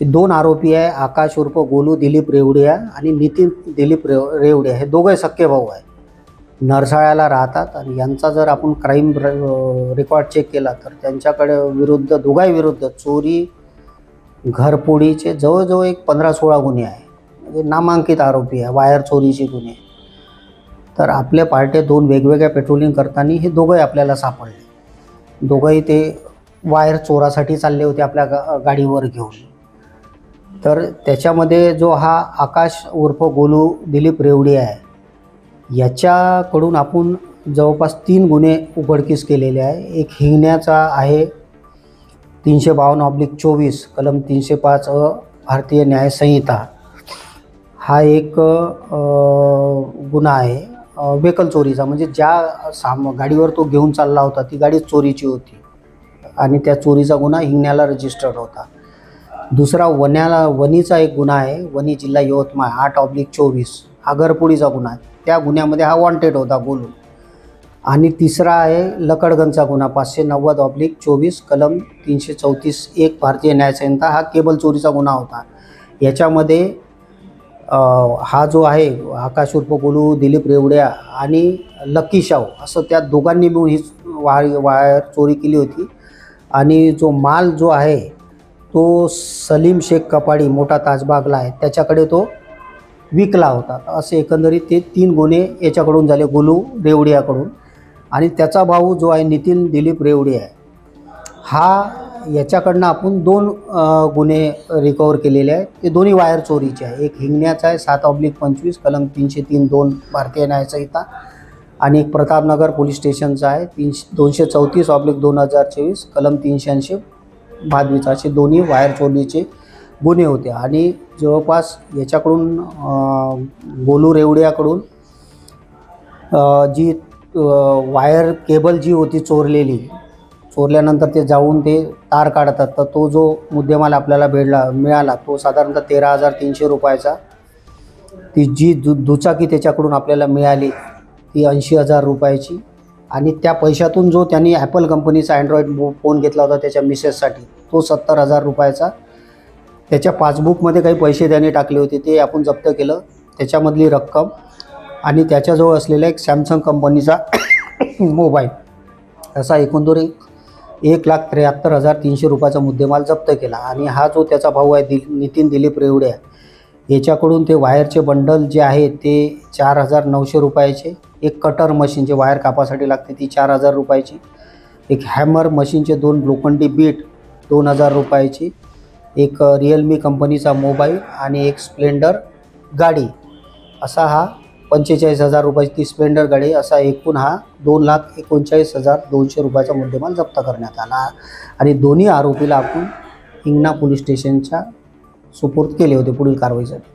हे दोन आरोपी आहे, आकाश उर्फ गोलू दिलीप रेवडिया आणि नितीन दिलीप रेवडिया. हे दोघे सख्खे भाऊ आहे, नरसाळ्याला राहतात. आणि यांचा जर आपण क्राईम रेकॉर्ड चेक केला तर त्यांच्याकडे विरुद्ध दोघाही विरुद्ध चोरी, घरफोडीचे जवळजवळ एक 15-16 गुन्हे आहे. म्हणजे नामांकित आरोपी आहे, वायर चोरीचे गुन्हे. तर आपल्या पार्ट्या दोन वेगवेगळ्या पेट्रोलिंग करताना हे दोघंही आपल्याला सापडले. दोघंही ते वायर चोरासाठी चालले होते आपल्या गाडीवर घेऊन. तर त्याच्यामध्ये जो हा आकाश उर्फ गोलू दिलीप रेवडिया आहे, याच्याकडून आपण जवळपास 3 गुन्हे उघडकीस केलेले आहे. एक हिंगण्याचा आहे 352/24 कलम 305 भारतीय न्याय संहिता. हा एक गुन्हा आहे व्हेकल चोरीचा. म्हणजे ज्या गाडीवर तो घेऊन चालला होता ती गाडी चोरीची होती आणि त्या चोरीचा गुन्हा हिंगण्याला रजिस्टर्ड होता. दुसरा वणीचा एक गुन्हा आहे, वणी जिल्हा यवतमाळ 8/24 हा घरफोडीचा गुन्हा आहे. त्या गुन्ह्यामध्ये हा वॉन्टेड होता गोलू. आणि तिसरा आहे लकडगंजचा गुन्हा 590/24 कलम 334(1) भारतीय न्याय संहिता. हा केबल चोरीचा गुन्हा होता. याच्यामध्ये हा जो आहे आकाश उर्फ गोलू दिलीप रेवडिया आणि लकी शाहू असं त्या दोघांनी मिळून ही वायर चोरी केली होती. आणि जो माल जो आहे तो सलीम शेख कपाडी मोठा ताजबागला आहे त्याच्याकडे तो विकला होता. असे एकंदरीत ते 3 गुन्हे याच्याकडून झाले गोलू रेवडियाकडून. आणि त्याचा भाऊ जो आहे नितीन दिलीप रेवडिया आहे, हा याच्याकडनं आपण 2 गुन्हे रिकवर केलेले आहेत. ते दोन्ही वायर चोरीचे आहे. एक हिंगण्याचा आहे 7/25 कलम 303(2) भारतीय न्याय संहिता आणि एक प्रतापनगर पोलीस स्टेशनचा आहे 234/2024 कलम 380 भादवीचा. असे दोन्ही वायर चोरीचे गुन्हे होते. आणि जवळपास याच्याकडून गोलू रेवडियाकडून जी वायर केबल जी होती चोरल्यानंतर ते जाऊन ते तार काढतात, तर तो जो मुद्देमाल आपल्याला मिळाला तो साधारणतः 13,300 रुपयाचा. ती जी दुचाकी त्याच्याकडून आपल्याला मिळाली ती 80,000 रुपयाची. आणि त्या पैशातून जो त्यांनी ॲपल कंपनीचा अँड्रॉईड फोन घेतला होता त्याच्या मिसेससाठी तो 70,000 रुपयाचा. त्याच्या पासबुकमध्ये काही पैसे त्याने टाकले होते ते आपण जप्त केलं, त्याच्यामधली रक्कम. आणि त्याच्याजवळ असलेला एक सॅमसंग कंपनीचा मोबाईल असा एकंदरीत 1,73,300 रुपयाचा मुद्देमाल जप्त केला. आणि हा जो त्याचा भाऊ आहे नितीन दिलीप रेवडिया, याच्याकडून ते वायरचे बंडल जे आहे ते 4,900 रुपयाचे. एक कटर मशीन जे वायर कापासाठी लागते ती 4,000 रुपयाची. एक हॅमर मशीनचे 2 लोखंडी बीट 2,000 रुपयाची. एक रिअलमी कंपनीचा मोबाईल आणि एक स्प्लेंडर गाडी. असा हा 45,000 रुपयाची ती स्प्लेंडर गाडी. असा एकूण हा 2,39,200 रुपयाचा मुद्देमाल जप्त करण्यात आला. आणि दोन्ही आरोपीला आपण हिंगणा पोलीस स्टेशनच्या सुपूर्द केले होते पुढील कारवाईसाठी.